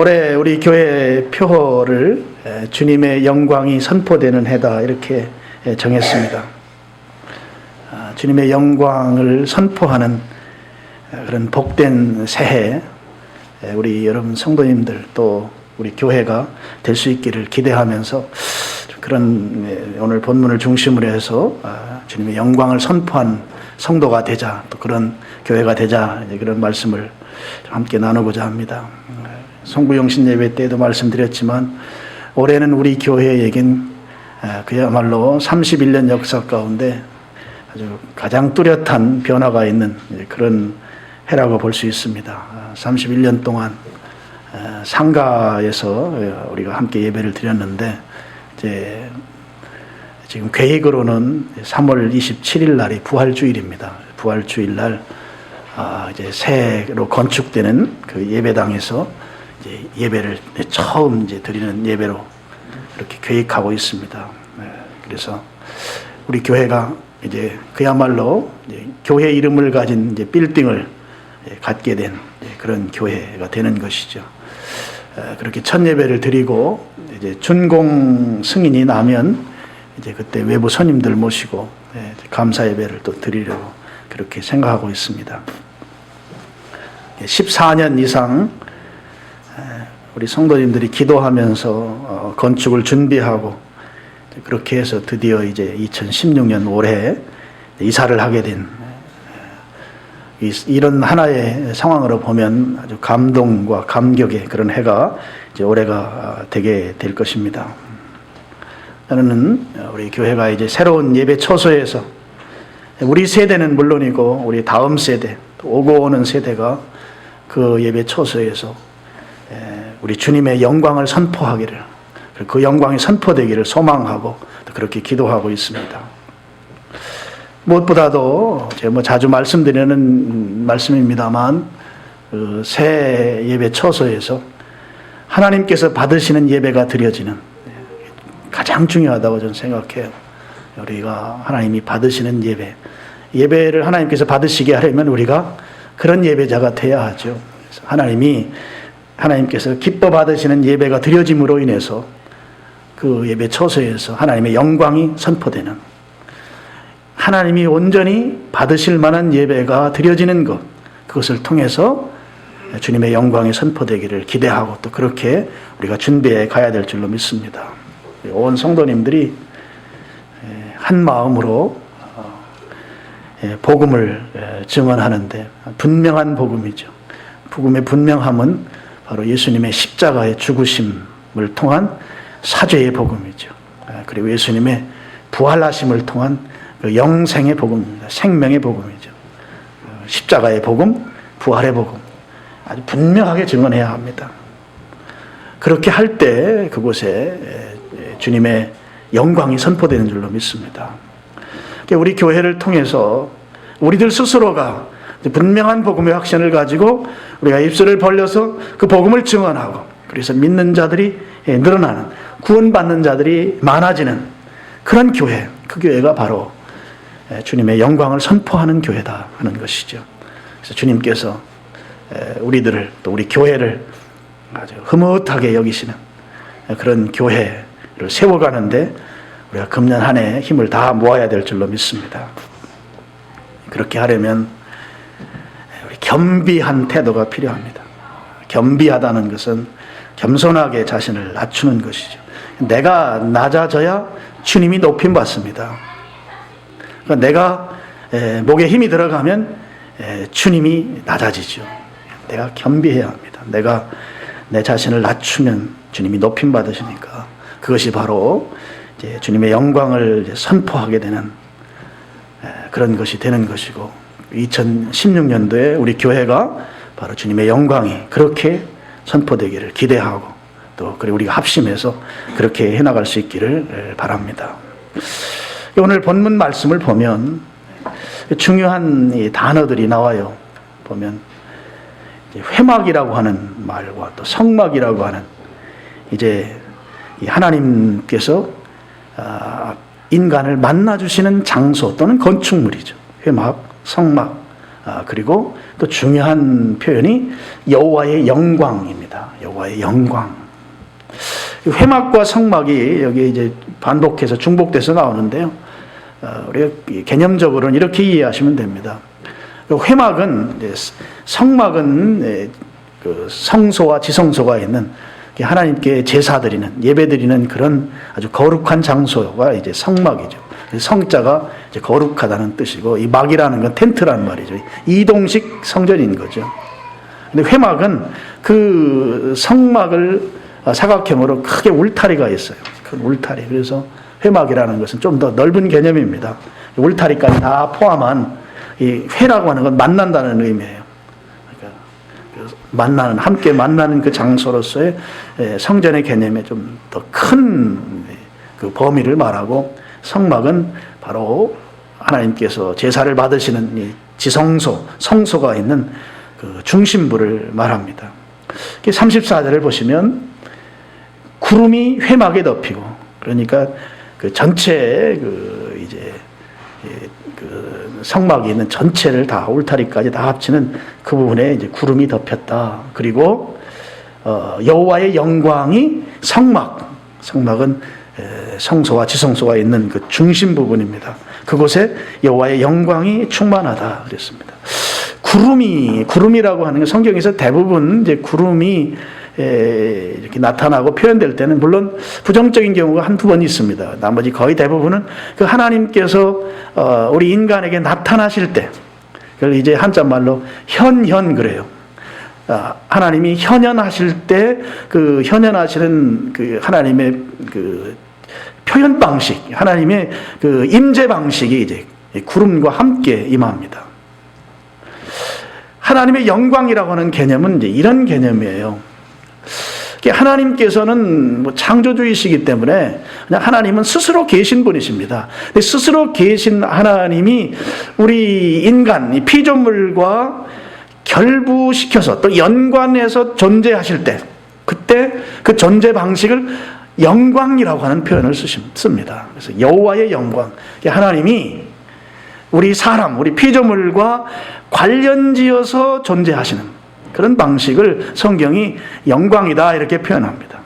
올해 우리 교회 표어를 주님의 영광이 선포되는 해다 이렇게 정했습니다. 주님의 영광을 선포하는 그런 복된 새해, 우리 여러분 성도님들 또 우리 교회가 될 수 있기를 기대하면서 그런 오늘 본문을 중심으로 해서 주님의 영광을 선포한 성도가 되자, 또 그런 교회가 되자, 그런 말씀을 함께 나누고자 합니다. 송구영신 예배 때도 말씀드렸지만 올해는 우리 교회에겐 그야말로 31년 역사 가운데 아주 가장 뚜렷한 변화가 있는 그런 해라고 볼 수 있습니다. 31년 동안 상가에서 우리가 함께 예배를 드렸는데 이제 지금 계획으로는 3월 27일 날이 부활주일입니다. 부활주일 날 이제 새로 건축되는 그 예배당에서 이제 예배를 처음 이제 드리는 예배로 이렇게 계획하고 있습니다. 그래서 우리 교회가 이제 그야말로 이제 교회 이름을 가진 이제 빌딩을 갖게 된 그런 교회가 되는 것이죠. 그렇게 첫 예배를 드리고 이제 준공 승인이 나면 이제 그때 외부 손님들 모시고 감사 예배를 또 드리려고 그렇게 생각하고 있습니다. 14년 이상 우리 성도님들이 기도하면서 건축을 준비하고 그렇게 해서 드디어 이제 2016년 올해 이사를 하게 된 이런 하나의 상황으로 보면 아주 감동과 감격의 그런 해가 이제 올해가 되게 될 것입니다. 저는 우리 교회가 이제 새로운 예배 처소에서 우리 세대는 물론이고 우리 다음 세대, 또 오고 오는 세대가 그 예배 처소에서 우리 주님의 영광을 선포하기를, 그 영광이 선포되기를 소망하고 그렇게 기도하고 있습니다. 무엇보다도 제가 자주 말씀드리는 말씀입니다만 그 새 예배 처소에서 하나님께서 받으시는 예배가 드려지는 가장 중요하다고 저는 생각해요. 우리가 하나님이 받으시는 예배를 하나님께서 받으시게 하려면 우리가 그런 예배자가 되어야 하죠. 하나님께서 기뻐 받으시는 예배가 드려짐으로 인해서 그 예배 처소에서 하나님의 영광이 선포되는, 하나님이 온전히 받으실 만한 예배가 드려지는 것, 그것을 통해서 주님의 영광이 선포되기를 기대하고 또 그렇게 우리가 준비해 가야 될 줄로 믿습니다. 온 성도님들이 한 마음으로 복음을 증언하는데 분명한 복음이죠. 복음의 분명함은 바로 예수님의 십자가의 죽으심을 통한 사죄의 복음이죠. 그리고 예수님의 부활하심을 통한 그 영생의 복음입니다. 생명의 복음이죠. 십자가의 복음, 부활의 복음, 아주 분명하게 증언해야 합니다. 그렇게 할 때 그곳에 주님의 영광이 선포되는 줄로 믿습니다. 우리 교회를 통해서 우리들 스스로가 분명한 복음의 확신을 가지고 우리가 입술을 벌려서 그 복음을 증언하고, 그래서 믿는 자들이 늘어나는, 구원받는 자들이 많아지는 그런 교회, 그 교회가 바로 주님의 영광을 선포하는 교회다 하는 것이죠. 그래서 주님께서 우리들을, 또 우리 교회를 아주 흐뭇하게 여기시는 그런 교회를 세워가는데 우리가 금년 한 해 힘을 다 모아야 될 줄로 믿습니다. 그렇게 하려면 우리 겸비한 태도가 필요합니다. 겸비하다는 것은 겸손하게 자신을 낮추는 것이죠. 내가 낮아져야 주님이 높임 받습니다. 그러니까 내가 목에 힘이 들어가면 주님이 낮아지죠. 내가 겸비해야 합니다. 내가 내 자신을 낮추면 주님이 높임 받으시니까 그것이 바로 이제 주님의 영광을 선포하게 되는 그런 것이 되는 것이고, 2016년도에 우리 교회가 바로 주님의 영광이 그렇게 선포되기를 기대하고 또 그리고 우리가 합심해서 그렇게 해나갈 수 있기를 바랍니다. 오늘 본문 말씀을 보면 중요한 이 단어들이 나와요. 보면 회막이라고 하는 말과 또 성막이라고 하는, 이제 하나님께서 인간을 만나주시는 장소 또는 건축물이죠. 회막, 성막, 그리고 또 중요한 표현이 여호와의 영광입니다. 있습니다. 여호와의 영광. 회막과 성막이 여기 이제 반복해서 중복돼서 나오는데요. 우리가 개념적으로는 이렇게 이해하시면 됩니다. 회막은, 성막은 그 성소와 지성소가 있는 하나님께 제사 드리는, 예배 드리는 그런 아주 거룩한 장소가 이제 성막이죠. 성자가 이제 거룩하다는 뜻이고, 이 막이라는 건 텐트라는 말이죠. 이동식 성전인 거죠. 근데 회막은 그 성막을 사각형으로 크게 울타리가 있어요. 큰 울타리. 그래서 회막이라는 것은 좀 더 넓은 개념입니다. 울타리까지 다 포함한 이 회라고 하는 건 만난다는 의미예요. 그러니까 만나는, 함께 만나는 그 장소로서의 성전의 개념에 좀 더 큰 그 범위를 말하고, 성막은 바로 하나님께서 제사를 받으시는 이 지성소, 성소가 있는 그 중심부를 말합니다. 34절을 보시면 구름이 회막에 덮이고, 그러니까 그 전체 그 이제 그 성막이 있는 전체를 다, 울타리까지 다 합치는 그 부분에 이제 구름이 덮였다. 그리고 여호와의 영광이 성막은 성소와 지성소가 있는 그 중심 부분입니다. 그곳에 여호와의 영광이 충만하다 그랬습니다. 구름이라고 하는 게 성경에서 대부분 이제 구름이 이렇게 나타나고 표현될 때는 물론 부정적인 경우가 한두 번 있습니다. 나머지 거의 대부분은 그 하나님께서 우리 인간에게 나타나실 때, 그걸 이제 한자말로 현현 그래요. 하나님이 현현하실 때 그 현현하시는 그 하나님의 그 표현 방식, 하나님의 그 임재 방식이 이제 구름과 함께 임합니다. 하나님의 영광이라고 하는 개념은 이제 이런 개념이에요. 하나님께서는 뭐 창조주이시기 때문에 그냥 하나님은 스스로 계신 분이십니다. 근데 스스로 계신 하나님이 우리 인간, 이 피조물과 결부시켜서 또 연관해서 존재하실 때, 그때 그 존재 방식을 영광이라고 하는 표현을 씁니다. 그래서 여호와의 영광, 하나님이 우리 사람, 우리 피조물과 관련지어서 존재하시는 그런 방식을 성경이 영광이다 이렇게 표현합니다.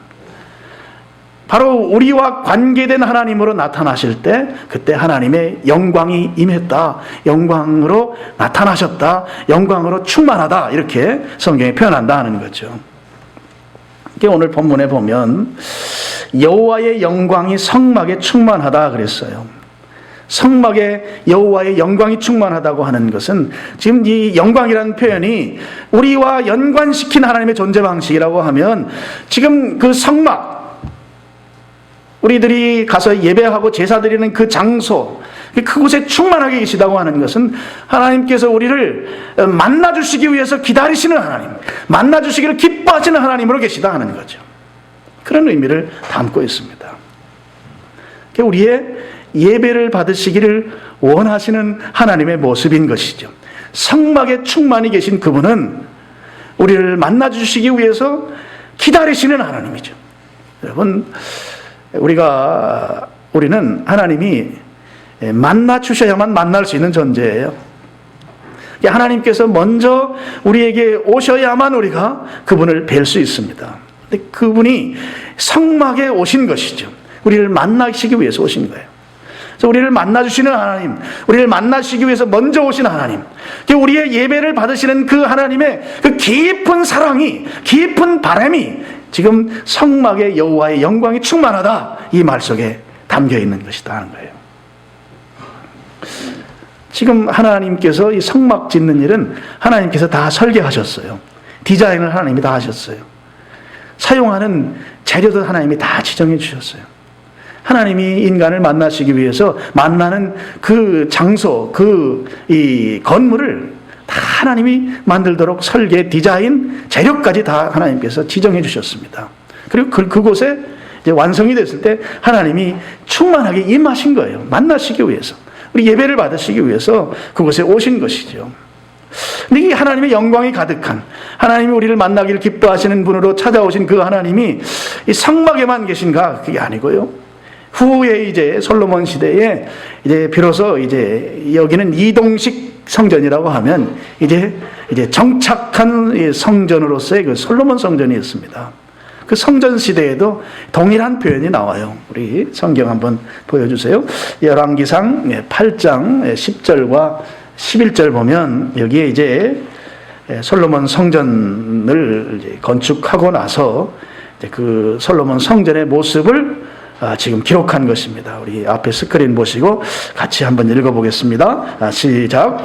바로 우리와 관계된 하나님으로 나타나실 때, 그때 하나님의 영광이 임했다, 영광으로 나타나셨다, 영광으로 충만하다, 이렇게 성경이 표현한다 하는 거죠. 오늘 본문에 보면 여호와의 영광이 성막에 충만하다 그랬어요. 성막에 여호와의 영광이 충만하다고 하는 것은 지금 이 영광이라는 표현이 우리와 연관시킨 하나님의 존재 방식이라고 하면, 지금 그 성막, 우리들이 가서 예배하고 제사 드리는 그 장소, 그곳에 충만하게 계시다고 하는 것은 하나님께서 우리를 만나주시기 위해서 기다리시는 하나님, 만나주시기를 기뻐하시는 하나님으로 계시다 하는 거죠. 그런 의미를 담고 있습니다. 우리의 예배를 받으시기를 원하시는 하나님의 모습인 것이죠. 성막에 충만히 계신 그분은 우리를 만나주시기 위해서 기다리시는 하나님이죠. 여러분, 우리는 하나님이 만나 주셔야만 만날 수 있는 존재예요. 하나님께서 먼저 우리에게 오셔야만 우리가 그분을 뵐 수 있습니다. 근데 그분이 성막에 오신 것이죠. 우리를 만나시기 위해서 오신 거예요. 그래서 우리를 만나주시는 하나님, 우리를 만나시기 위해서 먼저 오신 하나님, 우리의 예배를 받으시는 그 하나님의 그 깊은 사랑이, 깊은 바람이 지금 성막에 여호와의 영광이 충만하다, 이 말 속에 담겨 있는 것이다 하는 거예요. 지금 하나님께서 이 성막 짓는 일은 하나님께서 다 설계하셨어요. 디자인을 하나님이 다 하셨어요. 사용하는 재료도 하나님이 다 지정해 주셨어요. 하나님이 인간을 만나시기 위해서 만나는 그 장소, 이 건물을 다 하나님이 만들도록 설계, 디자인, 재료까지 다 하나님께서 지정해 주셨습니다. 그리고 그곳에 이제 완성이 됐을 때 하나님이 충만하게 임하신 거예요. 만나시기 위해서, 우리 예배를 받으시기 위해서 그곳에 오신 것이죠. 근데 이 하나님의 영광이 가득한, 하나님이 우리를 만나기를 기뻐하시는 분으로 찾아오신 그 하나님이 이 성막에만 계신가? 그게 아니고요. 후에 이제 솔로몬 시대에 이제 비로소 이제 여기는 이동식 성전이라고 하면 이제 정착한 성전으로서의 그 솔로몬 성전이 있습니다. 그 성전 시대에도 동일한 표현이 나와요. 우리 성경 한번 보여주세요. 열왕기상 8장 10절과 11절 보면 여기에 이제 솔로몬 성전을 이제 건축하고 나서 이제 그 솔로몬 성전의 모습을 지금 기록한 것입니다. 우리 앞에 스크린 보시고 같이 한번 읽어보겠습니다. 시작.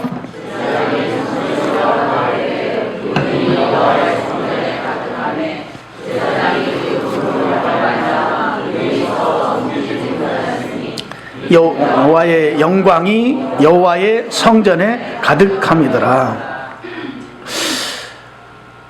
여호와의 영광이 여호와의 성전에 가득함이더라.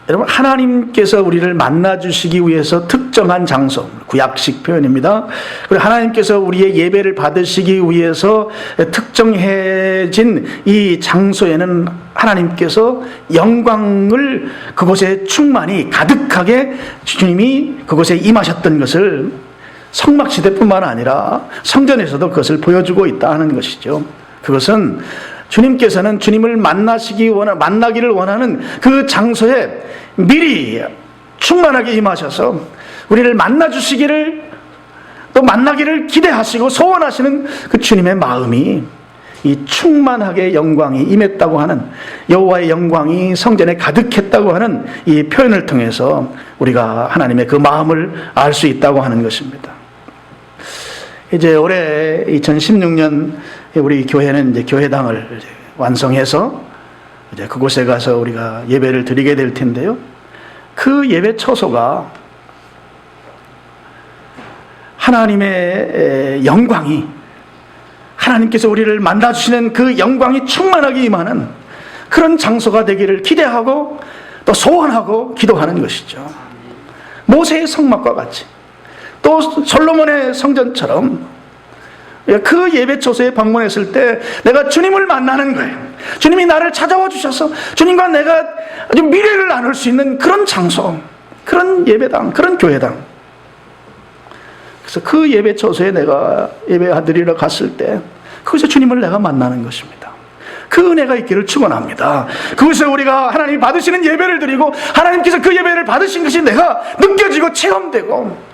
여러분, 하나님께서 우리를 만나주시기 위해서 특정한 장소, 구약식 표현입니다. 그리고 하나님께서 우리의 예배를 받으시기 위해서 특정해진 이 장소에는 하나님께서 영광을 그곳에 충만히 가득하게 주님이 그곳에 임하셨던 것을 성막시대뿐만 아니라 성전에서도 그것을 보여주고 있다 하는 것이죠. 그것은 주님께서는 주님을 만나기를 원하는 그 장소에 미리 충만하게 임하셔서 우리를 만나주시기를, 또 만나기를 기대하시고 소원하시는 그 주님의 마음이 이 충만하게 영광이 임했다고 하는, 여호와의 영광이 성전에 가득했다고 하는 이 표현을 통해서 우리가 하나님의 그 마음을 알 수 있다고 하는 것입니다. 이제 올해 2016년 우리 교회는 이제 교회당을 이제 완성해서 이제 그곳에 가서 우리가 예배를 드리게 될 텐데요. 그 예배 처소가 하나님의 영광이, 하나님께서 우리를 만나주시는 그 영광이 충만하게 임하는 그런 장소가 되기를 기대하고 또 소원하고 기도하는 것이죠. 모세의 성막과 같이, 또 솔로몬의 성전처럼 그 예배 처소에 방문했을 때 내가 주님을 만나는 거예요. 주님이 나를 찾아와 주셔서 주님과 내가 아주 미래를 나눌 수 있는 그런 장소, 그런 예배당, 그런 교회당. 그래서 그 예배 처소에 내가 예배드리러 갔을 때 그것에 주님을 내가 만나는 것입니다. 그 은혜가 있기를 축원합니다. 그것에 우리가 하나님이 받으시는 예배를 드리고 하나님께서 그 예배를 받으신 것이 내가 느껴지고 체험되고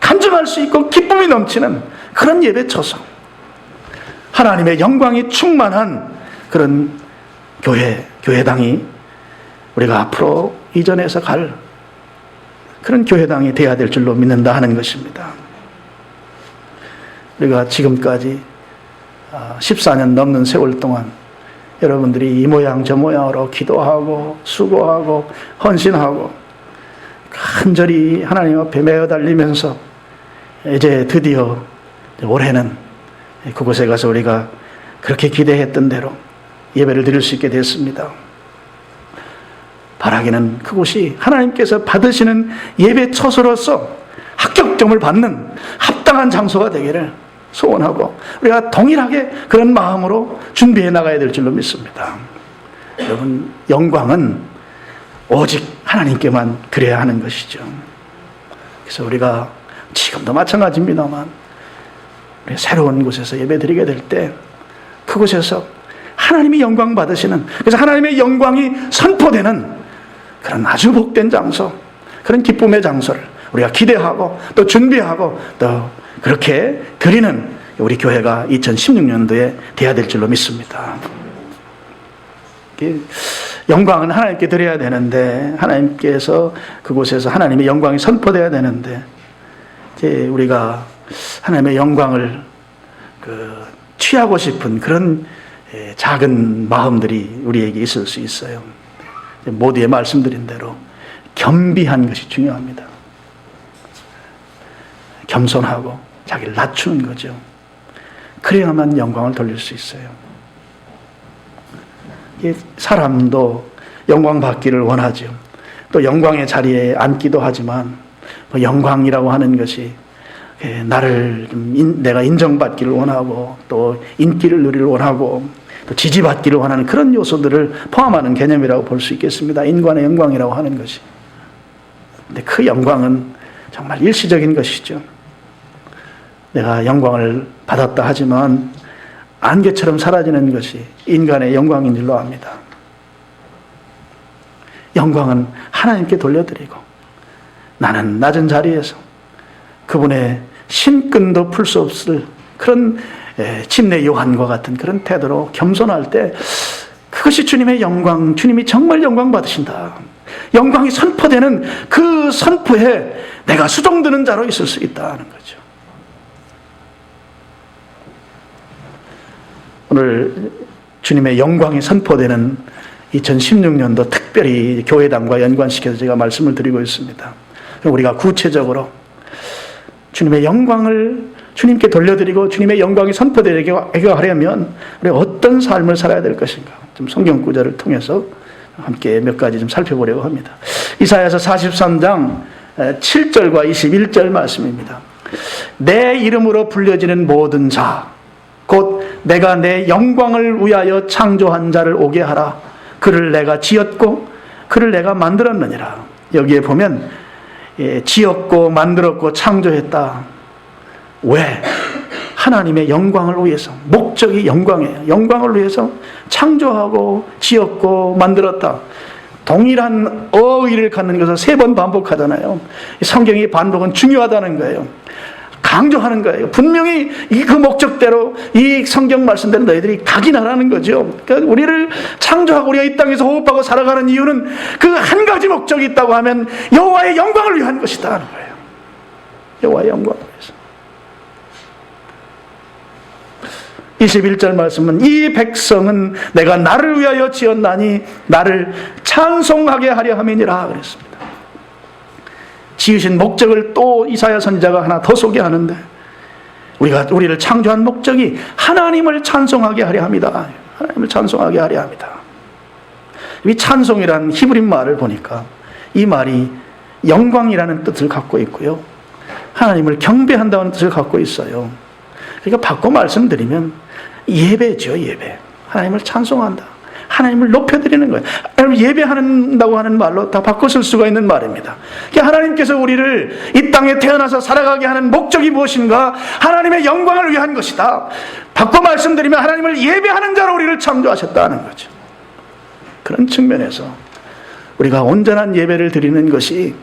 간증할 수 있고 기쁨이 넘치는 그런 예배 처소, 하나님의 영광이 충만한 그런 교회당이 우리가 앞으로 이전에서 갈 그런 교회당이 되어야 될 줄로 믿는다 하는 것입니다. 우리가 지금까지 14년 넘는 세월 동안 여러분들이 이 모양 저 모양으로 기도하고 수고하고 헌신하고 간절히 하나님 앞에 매어 달리면서 이제 드디어 올해는 그곳에 가서 우리가 그렇게 기대했던 대로 예배를 드릴 수 있게 됐습니다. 바라기는 그곳이 하나님께서 받으시는 예배 처소로서 합격점을 받는 합당한 장소가 되기를 소원하고 우리가 동일하게 그런 마음으로 준비해 나가야 될 줄로 믿습니다. 여러분, 영광은 오직 하나님께만 드려야 하는 것이죠. 그래서 우리가 지금도 마찬가지입니다만 우리 새로운 곳에서 예배드리게 될 때 그곳에서 하나님이 영광 받으시는, 그래서 하나님의 영광이 선포되는 그런 아주 복된 장소, 그런 기쁨의 장소를 우리가 기대하고 또 준비하고 또 그렇게 드리는 우리 교회가 2016년도에 돼야 될 줄로 믿습니다. 영광은 하나님께 드려야 되는데, 하나님께서 그곳에서 하나님의 영광이 선포되어야 되는데, 이제 우리가 하나님의 영광을 취하고 싶은 그런 작은 마음들이 우리에게 있을 수 있어요. 모두에 말씀드린 대로 겸비한 것이 중요합니다. 겸손하고 자기를 낮추는 거죠. 그래야만 영광을 돌릴 수 있어요. 사람도 영광 받기를 원하죠. 또 영광의 자리에 앉기도 하지만 영광이라고 하는 것이 내가 인정받기를 원하고 또 인기를 누리를 원하고 또 지지받기를 원하는 그런 요소들을 포함하는 개념이라고 볼 수 있겠습니다. 인간의 영광이라고 하는 것이. 근데 그 영광은 정말 일시적인 것이죠. 내가 영광을 받았다 하지만 안개처럼 사라지는 것이 인간의 영광인 줄로 압니다. 영광은 하나님께 돌려드리고 나는 낮은 자리에서 그분의 신끈도 풀 수 없을 그런 침례 요한과 같은 그런 태도로 겸손할 때 그것이 주님의 영광, 주님이 정말 영광 받으신다. 영광이 선포되는 그 선포에 내가 수종드는 자로 있을 수 있다는 거죠. 오늘 주님의 영광이 선포되는 2016년도 특별히 교회당과 연관시켜서 제가 말씀을 드리고 있습니다. 우리가 구체적으로 주님의 영광을 주님께 돌려드리고 주님의 영광이 선포되게 하려면 우리가 어떤 삶을 살아야 될 것인가, 좀 성경 구절을 통해서 함께 몇 가지 좀 살펴보려고 합니다. 이사야서 43장 7절과 21절 말씀입니다. 내 이름으로 불려지는 모든 자, 곧 내가 내 영광을 위하여 창조한 자를 오게 하라. 그를 내가 지었고 그를 내가 만들었느니라. 여기에 보면 지었고 만들었고 창조했다. 왜? 하나님의 영광을 위해서. 목적이 영광이에요. 영광을 위해서 창조하고 지었고 만들었다. 동일한 어의를 갖는 것을 3번 반복하잖아요. 성경의 반복은 중요하다는 거예요. 강조하는 거예요. 분명히 그 목적대로 이 성경 말씀대로 너희들이 각인하라는 거죠. 그러니까 우리를 창조하고 우리가 이 땅에서 호흡하고 살아가는 이유는 그 한 가지 목적이 있다고 하면 여호와의 영광을 위한 것이다 하는 거예요. 여호와의 영광을 위해서. 21절 말씀은 이 백성은 내가 나를 위하여 지었나니 나를 찬송하게 하려 함이니라 그랬습니다. 지으신 목적을 또 이사야 선지자가 하나 더 소개하는데 우리를 창조한 목적이 하나님을 찬송하게 하려 합니다. 하나님을 찬송하게 하려 합니다. 이 찬송이라는 히브리 말을 보니까 이 말이 영광이라는 뜻을 갖고 있고요. 하나님을 경배한다는 뜻을 갖고 있어요. 그러니까 바꿔 말씀드리면 예배죠, 예배. 하나님을 찬송한다. 하나님을 높여드리는 거예요. 예배한다고 하는 말로 다 바꿔 쓸 수가 있는 말입니다. 하나님께서 우리를 이 땅에 태어나서 살아가게 하는 목적이 무엇인가? 하나님의 영광을 위한 것이다. 바꿔 말씀드리면 하나님을 예배하는 자로 우리를 창조하셨다는 거죠. 그런 측면에서 우리가 온전한 예배를 드리는 것이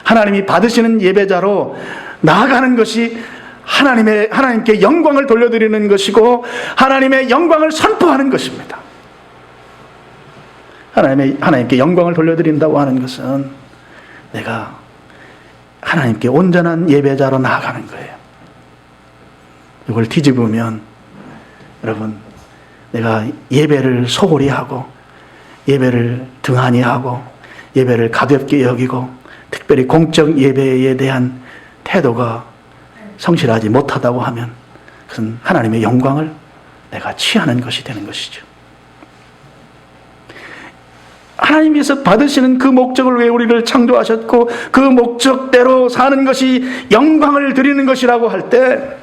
하나님이 받으시는 예배자로 나아가는 것이 하나님께 영광을 돌려드리는 것이고 하나님의 영광을 선포하는 것입니다. 하나님께 영광을 돌려드린다고 하는 것은 내가 하나님께 온전한 예배자로 나아가는 거예요. 이걸 뒤집으면 여러분, 내가 예배를 소홀히 하고 예배를 등한히 하고 예배를 가볍게 여기고 특별히 공적 예배에 대한 태도가 성실하지 못하다고 하면 그것은 하나님의 영광을 내가 취하는 것이 되는 것이죠. 하나님께서 받으시는 그 목적을 위해 우리를 창조하셨고 그 목적대로 사는 것이 영광을 드리는 것이라고 할 때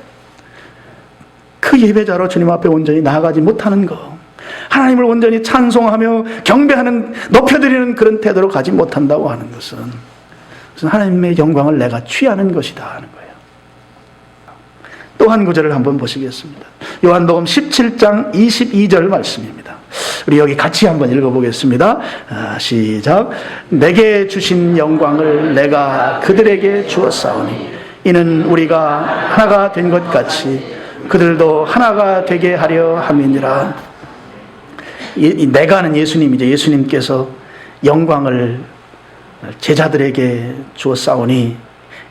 그 예배자로 주님 앞에 온전히 나아가지 못하는 것, 하나님을 온전히 찬송하며 경배하는, 높여드리는 그런 태도로 가지 못한다고 하는 것은 하나님의 영광을 내가 취하는 것이다 하는 거예요. 또 한 구절을 한번 보시겠습니다. 요한복음 17장 22절 말씀입니다. 우리 여기 같이 한번 읽어보겠습니다. 시작. 내게 주신 영광을 내가 그들에게 주었사오니 이는 우리가 하나가 된 것 같이 그들도 하나가 되게 하려 함이니라. 내가는 예수님이죠. 예수님께서 영광을 제자들에게 주었사오니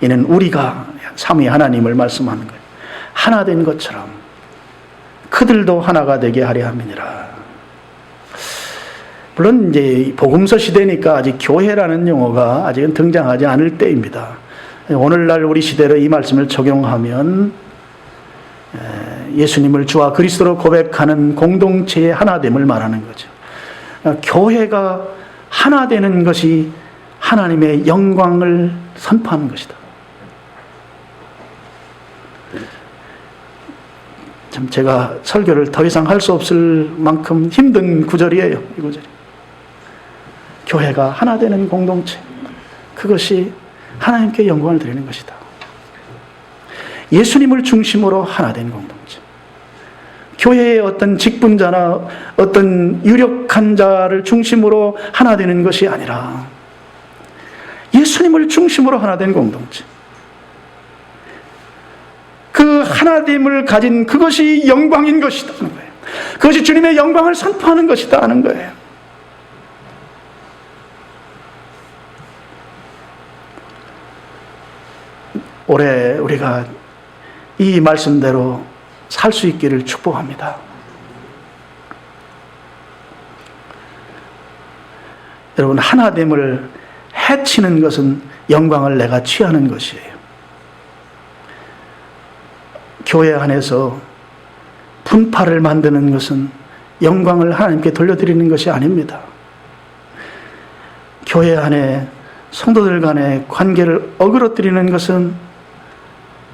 이는 우리가 삼위 하나님을 말씀하는 거예요. 하나 된 것처럼 그들도 하나가 되게 하려 함이니라. 물론 이제 복음서 시대니까 아직 교회라는 용어가 아직은 등장하지 않을 때입니다. 오늘날 우리 시대로 이 말씀을 적용하면 예수님을 주와 그리스도로 고백하는 공동체의 하나됨을 말하는 거죠. 교회가 하나 되는 것이 하나님의 영광을 선포하는 것이다. 참 제가 설교를 더 이상 할 수 없을 만큼 힘든 구절이에요. 이 구절이. 교회가 하나 되는 공동체, 그것이 하나님께 영광을 드리는 것이다. 예수님을 중심으로 하나 된 공동체, 교회의 어떤 직분자나 어떤 유력한 자를 중심으로 하나 되는 것이 아니라 예수님을 중심으로 하나 된 공동체. 그 하나됨을 가진 그것이 영광인 것이다 하는 거예요. 그것이 주님의 영광을 선포하는 것이다 하는 거예요. 올해 우리가 이 말씀대로 살 수 있기를 축복합니다. 여러분, 하나됨을 해치는 것은 영광을 내가 취하는 것이에요. 교회 안에서 분파를 만드는 것은 영광을 하나님께 돌려드리는 것이 아닙니다. 교회 안에 성도들 간의 관계를 어그러뜨리는 것은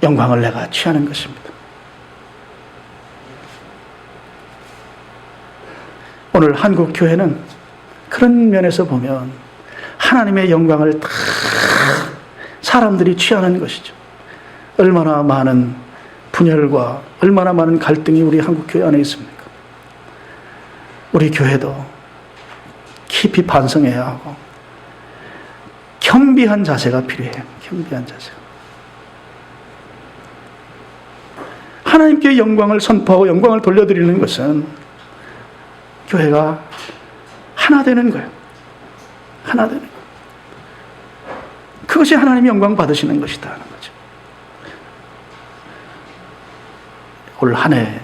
영광을 내가 취하는 것입니다. 오늘 한국 교회는 그런 면에서 보면 하나님의 영광을 다 사람들이 취하는 것이죠. 얼마나 많은 분열과 얼마나 많은 갈등이 우리 한국 교회 안에 있습니까? 우리 교회도 깊이 반성해야 하고 겸비한 자세가 필요해요. 겸비한 자세가. 하나님께 영광을 선포하고 영광을 돌려드리는 것은 교회가 하나 되는 거예요. 하나 되는 거예요. 그것이 하나님이 영광 받으시는 것이다 하는 거죠. 올 한 해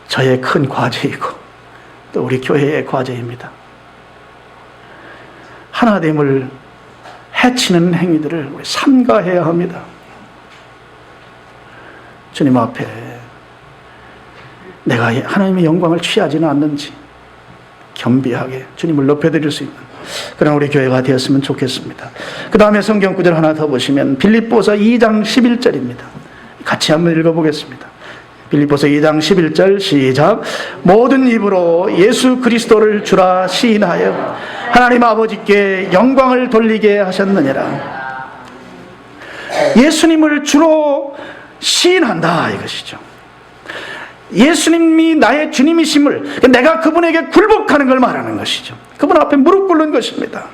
저의 큰 과제이고 또 우리 교회의 과제입니다. 하나됨을 해치는 행위들을 우리 삼가해야 합니다. 주님 앞에 내가 하나님의 영광을 취하지는 않는지 겸비하게 주님을 높여드릴 수 있는 그런 우리 교회가 되었으면 좋겠습니다. 그 다음에 성경 구절 하나 더 보시면 빌립보서 2장 11절입니다. 같이 한번 읽어보겠습니다. 빌립보서 2장 11절 시작. 모든 입으로 예수 그리스도를 주라 시인하여 하나님 아버지께 영광을 돌리게 하셨느니라. 예수님을 주로 시인한다 이것이죠. 예수님이 나의 주님이심을, 내가 그분에게 굴복하는 걸 말하는 것이죠. 그분 앞에 무릎 꿇는 것입니다.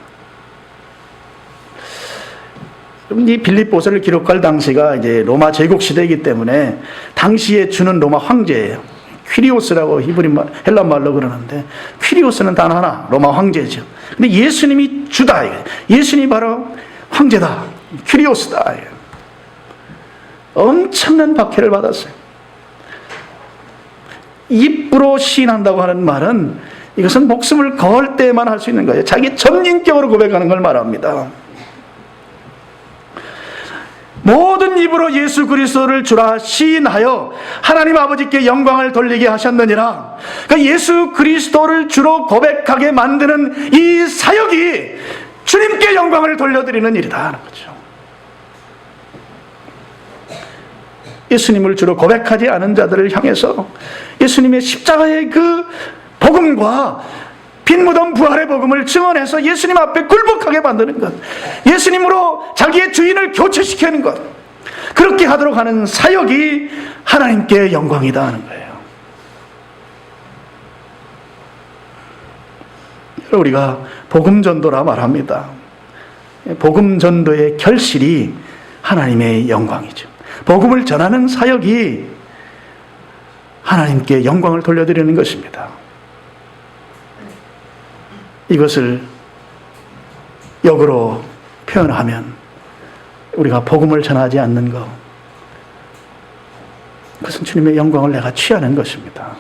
이 빌립보서를 기록할 당시가 이제 로마 제국 시대이기 때문에 당시에 주는 로마 황제예요. 퀴리오스라고 헬라 말로 그러는데 퀴리오스는 단 하나, 로마 황제죠. 근데 예수님이 주다. 예수님이 바로 황제다. 퀴리오스다. 엄청난 박해를 받았어요. 입으로 시인한다고 하는 말은 이것은 목숨을 걸 때만 할 수 있는 거예요. 자기 전인격으로 고백하는 걸 말합니다. 모든 입으로 예수 그리스도를 주라 시인하여 하나님 아버지께 영광을 돌리게 하셨느니라. 그러니까 예수 그리스도를 주로 고백하게 만드는 이 사역이 주님께 영광을 돌려드리는 일이다 하는 거죠. 예수님을 주로 고백하지 않은 자들을 향해서 예수님의 십자가의 그 복음과 빈 무덤 부활의 복음을 증언해서 예수님 앞에 굴복하게 만드는 것, 예수님으로 자기의 주인을 교체시키는 것, 그렇게 하도록 하는 사역이 하나님께 영광이다 하는 거예요. 우리가 복음전도라 말합니다. 복음전도의 결실이 하나님의 영광이죠. 복음을 전하는 사역이 하나님께 영광을 돌려드리는 것입니다. 이것을 역으로 표현하면 우리가 복음을 전하지 않는 것, 그것은 주님의 영광을 내가 취하는 것입니다.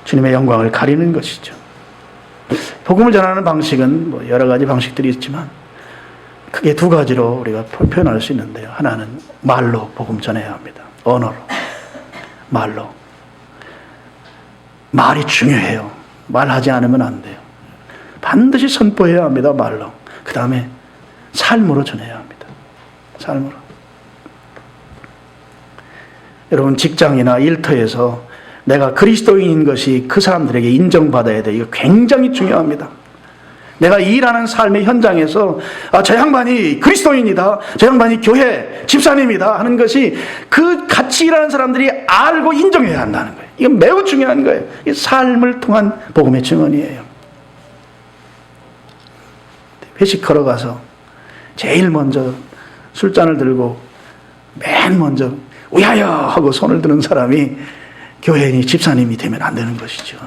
주님의 영광을 가리는 것이죠. 복음을 전하는 방식은 여러 가지 방식들이 있지만 크게 두 가지로 우리가 표현할 수 있는데요. 하나는 말로 복음 전해야 합니다. 언어로. 말로. 말이 중요해요. 말하지 않으면 안 돼요. 반드시 선포해야 합니다. 말로. 그 다음에 삶으로 전해야 합니다. 삶으로. 여러분, 직장이나 일터에서 내가 그리스도인인 것이 그 사람들에게 인정받아야 돼요. 이거 굉장히 중요합니다. 내가 일하는 삶의 현장에서 저 양반이 그리스도인이다, 저 양반이 교회 집사님이다 하는 것이 그 같이 일하는 사람들이 알고 인정해야 한다는 거예요. 이건 매우 중요한 거예요. 이 삶을 통한 복음의 증언이에요. 회식하러 가서 제일 먼저 술잔을 들고 맨 먼저 우야야 하고 손을 드는 사람이 교회인이 집사님이 되면 안 되는 것이죠.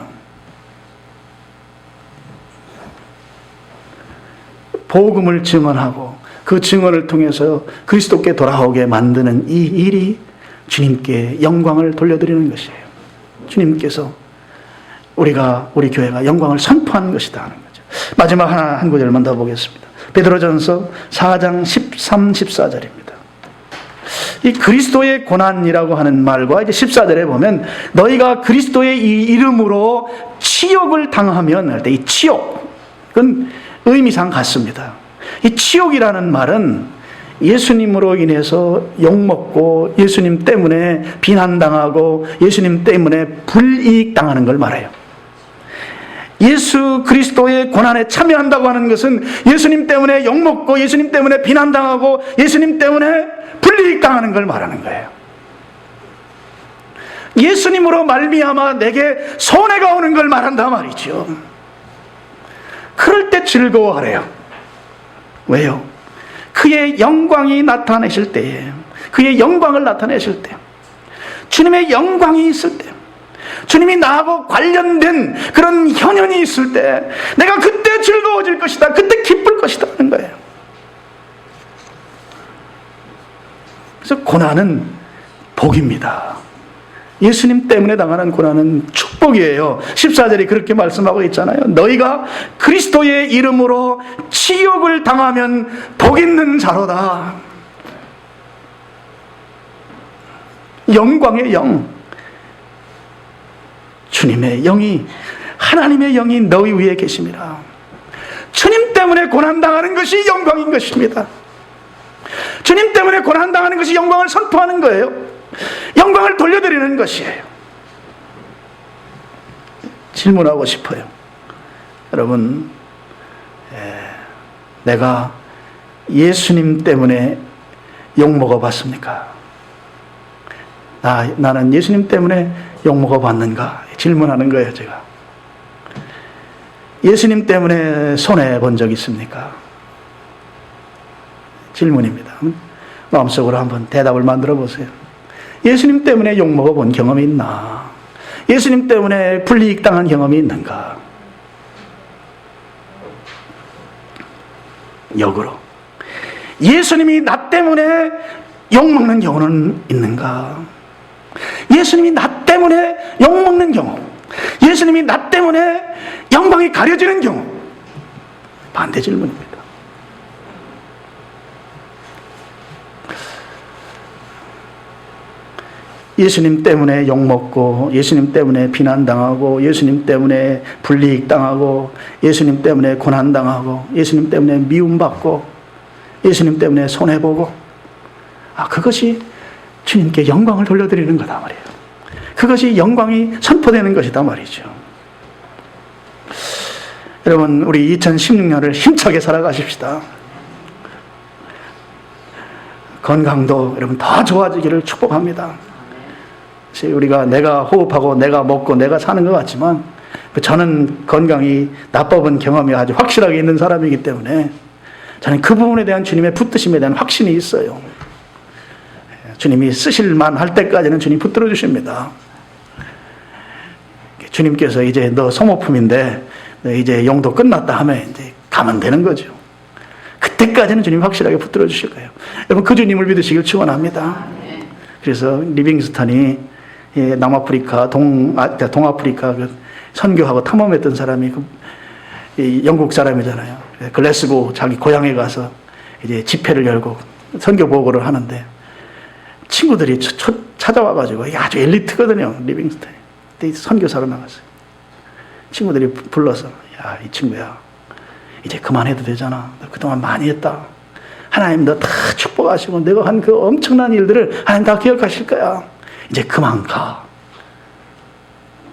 복음을 증언하고 그 증언을 통해서 그리스도께 돌아오게 만드는 이 일이 주님께 영광을 돌려드리는 것이에요. 주님께서 우리 교회가 영광을 선포하는 것이다 하는 거죠. 마지막 한 구절만 더 보겠습니다. 베드로전서 4장 13, 14절입니다. 이 그리스도의 고난이라고 하는 말과 이제 14절에 보면 너희가 그리스도의 이 이름으로 치욕을 당하면 할 때 이 치욕은 의미상 같습니다. 이 치욕이라는 말은 예수님으로 인해서 욕먹고 예수님 때문에 비난당하고 예수님 때문에 불이익당하는 걸 말해요. 예수 그리스도의 고난에 참여한다고 하는 것은 예수님 때문에 욕먹고 예수님 때문에 비난당하고 예수님 때문에 불이익당하는 걸 말하는 거예요. 예수님으로 말미암아 내게 손해가 오는 걸 말한다 말이죠. 그럴 때 즐거워하래요. 왜요? 그의 영광이 나타내실 때에, 그의 영광을 나타내실 때, 주님의 영광이 있을 때, 주님이 나하고 관련된 그런 현현이 있을 때 내가 그때 즐거워질 것이다, 그때 기쁠 것이다 하는 거예요. 그래서 고난은 복입니다. 예수님 때문에 당하는 고난은 축복이에요. 14절이 그렇게 말씀하고 있잖아요. 너희가 그리스도의 이름으로 치욕을 당하면 복 있는 자로다. 영광의 영, 주님의 영이, 하나님의 영이 너희 위에 계심이라. 주님 때문에 고난당하는 것이 영광인 것입니다. 주님 때문에 고난당하는 것이 영광을 선포하는 거예요. 영광을 돌려드리는 것이에요. 질문하고 싶어요. 여러분, 내가 예수님 때문에 욕먹어 봤습니까? 나는 예수님 때문에 욕먹어 봤는가? 질문하는 거예요, 제가. 예수님 때문에 손해본 적 있습니까? 질문입니다. 마음속으로 한번 대답을 만들어 보세요. 예수님 때문에 욕먹어 본 경험이 있나? 예수님 때문에 불이익 당한 경험이 있는가? 역으로 예수님이 나 때문에 욕먹는 경우는 있는가? 예수님이 나 때문에 욕먹는 경우, 예수님이 나 때문에 영광이 가려지는 경우, 반대 질문입니다. 예수님 때문에 욕먹고 예수님 때문에 비난당하고 예수님 때문에 불이익당하고 예수님 때문에 고난당하고 예수님 때문에 미움받고 예수님 때문에 손해보고, 그것이 주님께 영광을 돌려드리는 거다 말이에요. 그것이 영광이 선포되는 것이다 말이죠. 여러분, 우리 2016년을 힘차게 살아가십시다. 건강도 여러분 더 좋아지기를 축복합니다. 우리가 내가 호흡하고 내가 먹고 내가 사는 것 같지만 저는 건강이 나빠본 경험이 아주 확실하게 있는 사람이기 때문에 저는 그 부분에 대한 주님의 붙드심에 대한 확신이 있어요. 주님이 쓰실만 할 때까지는 주님 붙들어 주십니다. 주님께서 이제 너 소모품인데 너 이제 용도 끝났다 하면 이제 가면 되는 거죠. 그때까지는 주님 확실하게 붙들어 주실 거예요. 여러분, 그 주님을 믿으시길 축원합니다. 그래서 리빙스턴이 남아프리카, 동아프리카 선교하고 탐험했던 사람이 영국 사람이잖아요. 글래스고 자기 고향에 가서 이제 집회를 열고 선교 보고를 하는데 친구들이 찾아와가지고 아주 엘리트거든요. 리빙스턴이. 선교사로 나갔어요. 친구들이 불러서 이 친구야, 이제 그만해도 되잖아. 너 그동안 많이 했다. 하나님 너 다 축복하시고 내가 한 그 엄청난 일들을 하나님 다 기억하실 거야. 이제 그만 가.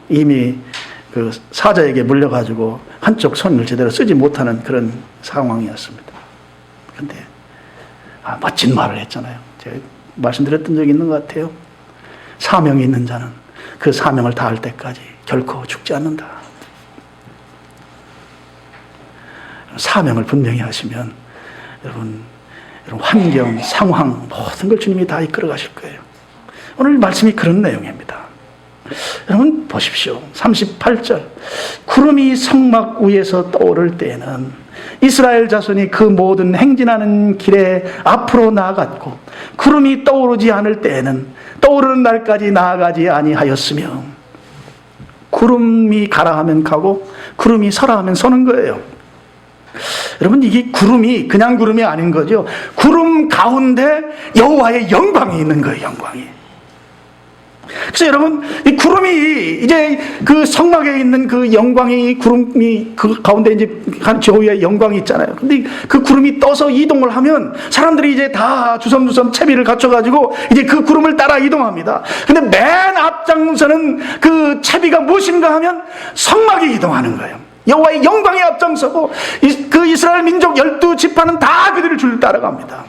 이미 그 사자에게 물려가지고 한쪽 손을 제대로 쓰지 못하는 그런 상황이었습니다. 근데 멋진 말을 했잖아요. 제가 말씀드렸던 적이 있는 것 같아요. 사명이 있는 자는 그 사명을 다할 때까지 결코 죽지 않는다. 사명을 분명히 하시면 여러분 환경, 상황 모든 걸 주님이 다 이끌어 가실 거예요. 오늘 말씀이 그런 내용입니다. 여러분 보십시오. 38절 구름이 성막 위에서 떠오를 때에는 이스라엘 자손이 그 모든 행진하는 길에 앞으로 나아갔고 구름이 떠오르지 않을 때에는 떠오르는 날까지 나아가지 아니하였으며 구름이 가라 하면 가고 구름이 서라 하면 서는 거예요. 여러분 이게 구름이 그냥 구름이 아닌 거죠. 구름 가운데 여호와의 영광이 있는 거예요. 영광이. 그래서 여러분 이 구름이 이제 그 성막에 있는 그 영광이 구름이 그 가운데 이제 저희의 영광이 있잖아요. 근데 그 구름이 떠서 이동을 하면 사람들이 이제 다 주섬주섬 채비를 갖춰가지고 이제 그 구름을 따라 이동합니다. 근데 맨 앞장서는 그 채비가 무엇인가 하면 성막이 이동하는 거예요. 여호와의 영광이 앞장서고 그 이스라엘 민족 12지파는 다 그들을 줄 따라갑니다.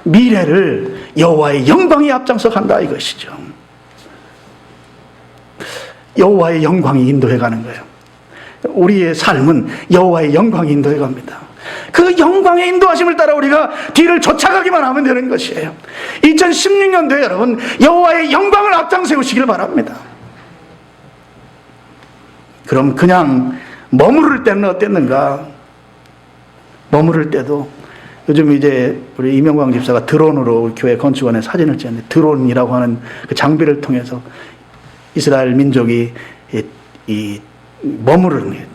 미래를 여호와의 영광이 앞장서 간다 이것이죠. 여호와의 영광이 인도해 가는 거예요. 우리의 삶은 여호와의 영광이 인도해 갑니다. 그 영광의 인도하심을 따라 우리가 뒤를 쫓아가기만 하면 되는 것이에요. 2016년도에 여러분 여호와의 영광을 앞장 세우시길 바랍니다. 그럼 그냥 머무를 때는 어땠는가? 머무를 때도 요즘 이제 우리 이명광 집사가 드론으로 교회 건축원에 사진을 찍었는데 드론이라고 하는 그 장비를 통해서 이스라엘 민족이 이 머무르는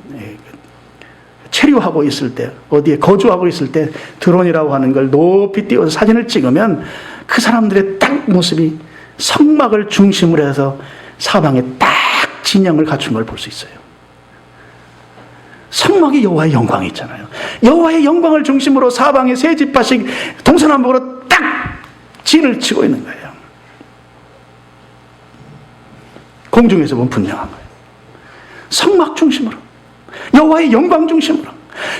체류하고 있을 때 어디에 거주하고 있을 때 드론이라고 하는 걸 높이 띄워서 사진을 찍으면 그 사람들의 딱 모습이 성막을 중심으로 해서 사방에 딱 진영을 갖춘 걸 볼 수 있어요. 성막이 여호와의 영광이 있잖아요. 여호와의 영광을 중심으로 사방에 세 지파씩 동서남북으로 딱 진을 치고 있는 거예요. 공중에서 보면 분명한 거예요. 성막 중심으로 여호와의 영광 중심으로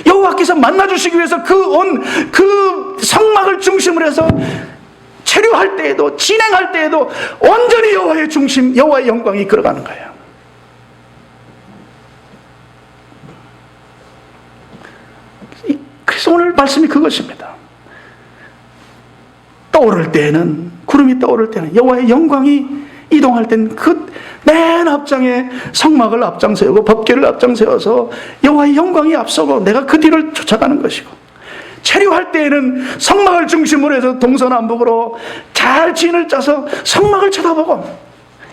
여호와께서 만나주시기 위해서 그 성막을 중심으로 해서 체류할 때에도 진행할 때에도 온전히 여호와의 중심 여호와의 영광이 이끌어가는 거예요. 그래서 오늘 말씀이 그것입니다. 떠오를 때는 구름이 떠오를 때는 여호와의 영광이 이동할 때는 그 맨 앞장에 성막을 앞장세우고 법궤를 앞장세워서 여호와의 영광이 앞서고 내가 그 뒤를 쫓아가는 것이고 체류할 때에는 성막을 중심으로 해서 동서남북으로 잘 진을 짜서 성막을 쳐다보고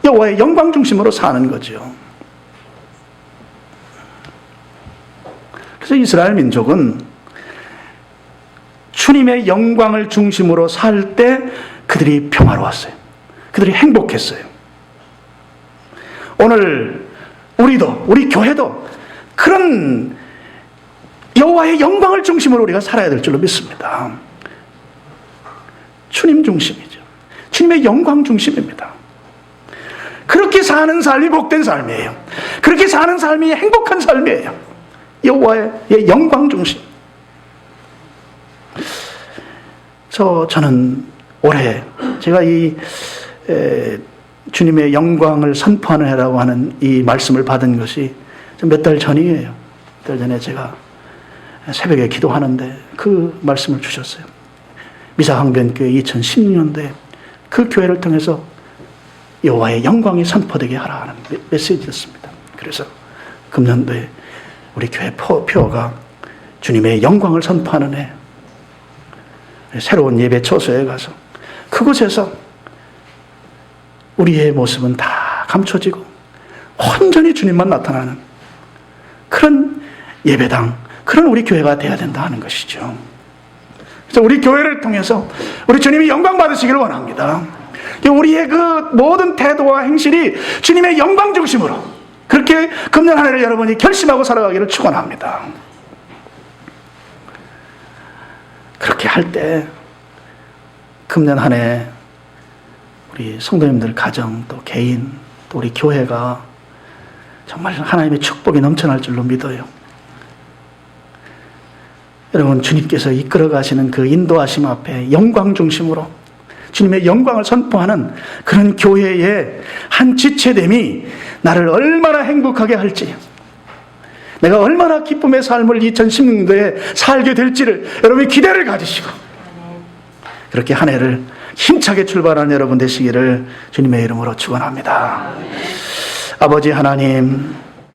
여호와의 영광 중심으로 사는 거죠. 그래서 이스라엘 민족은 주님의 영광을 중심으로 살 때 그들이 평화로웠어요. 그들이 행복했어요. 오늘 우리도 우리 교회도 그런 여호와의 영광을 중심으로 우리가 살아야 될 줄로 믿습니다. 주님 중심이죠. 주님의 영광 중심입니다. 그렇게 사는 삶이 복된 삶이에요. 그렇게 사는 삶이 행복한 삶이에요. 여호와의 영광 중심. 저는 올해 제가 이 주님의 영광을 선포하는 해라고 하는 이 말씀을 받은 것이 몇 달 전이에요. 몇 달 전에 제가 새벽에 기도하는데 그 말씀을 주셨어요. 미사항변교회 2016년도에 그 교회를 통해서 여호와의 영광이 선포되게 하라 하는 메시지였습니다. 그래서 금년도에 우리 교회 표어가 주님의 영광을 선포하는 해, 새로운 예배 처소에 가서 그곳에서 우리의 모습은 다 감춰지고 온전히 주님만 나타나는 그런 예배당, 그런 우리 교회가 되어야 된다 하는 것이죠. 그래서 우리 교회를 통해서 우리 주님이 영광 받으시기를 원합니다. 우리의 그 모든 태도와 행실이 주님의 영광 중심으로 그렇게 금년 한 해를 여러분이 결심하고 살아가기를 축원합니다. 그렇게 할 때 금년 한 해 우리 성도님들 가정 또 개인 또 우리 교회가 정말 하나님의 축복이 넘쳐날 줄로 믿어요. 여러분 주님께서 이끌어 가시는 그 인도하심 앞에 영광 중심으로 주님의 영광을 선포하는 그런 교회의 한 지체됨이 나를 얼마나 행복하게 할지, 내가 얼마나 기쁨의 삶을 2016년도에 살게 될지를 여러분이 기대를 가지시고 그렇게 한 해를 힘차게 출발하는 여러분 되시기를 주님의 이름으로 축원합니다. 아버지 하나님,